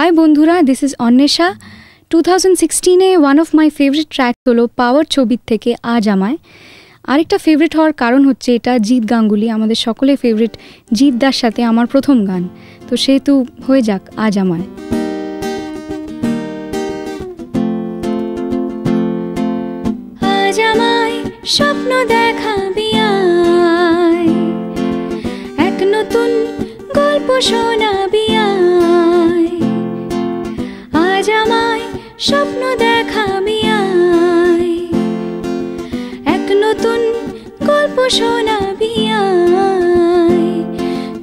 High বন্ধুরা, this is Anwesha. 2016-এ one of my favourite track হলো পাওয়ার ছবির থেকে আজ আমায়। আরেকটা ফেভারিট হওয়ার কারণ হচ্ছে এটা জিৎ গাঙ্গুলি, আমাদের সকলের ফেভারিট জিৎ দার সাথে আমার প্রথম গান, তো সেহেতু হয়ে যাক আজ আমায়। আজ আমায় স্বপ্ন দেখাবি আয়, এক নতুন গল্প শোনাবি আয়। আজ আমায় স্বপ্ন দেখাবি আয়, এক নতুন গল্প শোনাবি আয়।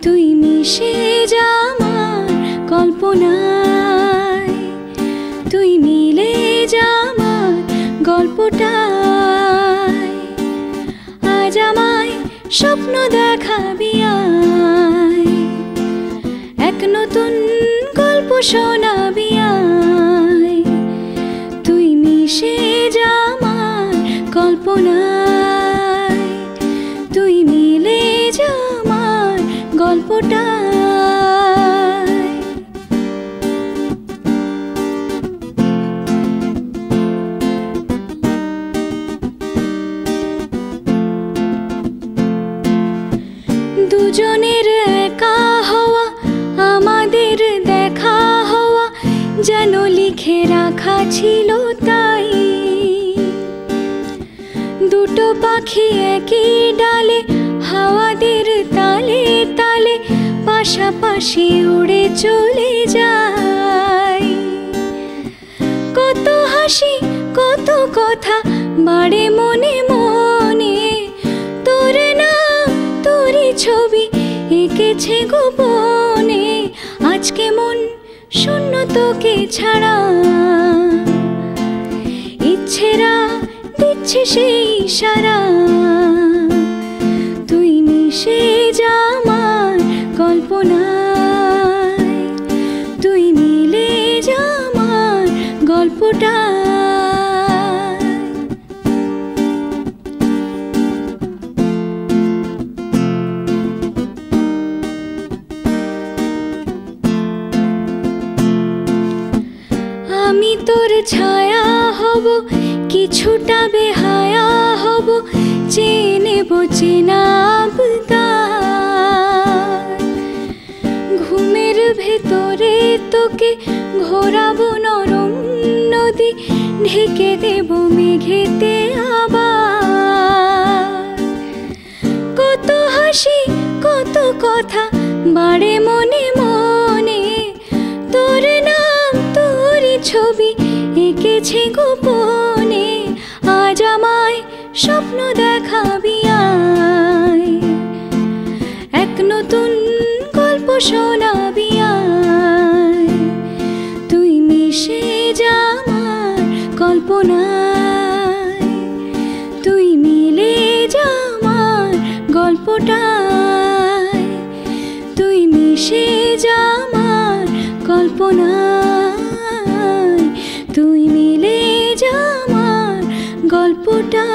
তুই মিশে যা আমার কল্পনায়, তুই মিলে যা আমার গল্পটায়। আজ আমায় স্বপ্ন দেখাবি আয়, এক নতুন গল্প শোনাবি আয়। তুই মিশে যা আমার কল্পনায়, তুই মিলে যা আমার গল্পটায়। দুজনের একা হওয়া, আমাদের দেখা হওয়া যেন লিখে রাখা ছিল তাই। দুটো পাখি একই ডালে, হাওয়াদের তালে তালে পাশাপাশি উড়ে চলে যায়। কত হাসি কত কথা বাড়ে মনে মনে, তোর নাম তোরই ছবি এঁকেছে গোপনে। আজকে মন শূন্য তোকে ছাড়া, ইচ্ছেরা দিচ্ছে সেই ইশারা। তুই মিশে যা আমার কল্পনায়, তুই মিলে যা আমার গল্পটায়। আমি তোর ছায়া হব, কিছুটা বেহায়া হব, চেয়ে নেব চেনা আবদার। ঘুমের ভেতরে তোকে ঘোরাবো নরম নদী, ঢেকে দেব মেঘেতে আবার। কত হাসি কত কথা বাড়ে মনে মনে, তোর নাম তোরই ছবি এঁকেছে গোপনে। আজ আমায় স্বপ্ন দেখাবি আয়, এক নতুন গল্প শোনাবি আয়। তুই মিশে যা আমার কল্পনায়, তুই মিলে যা আমার গল্পটায়। তুই মিশে যা আমার কল্পনায়, তুই মিলে যা আমার গল্পটা।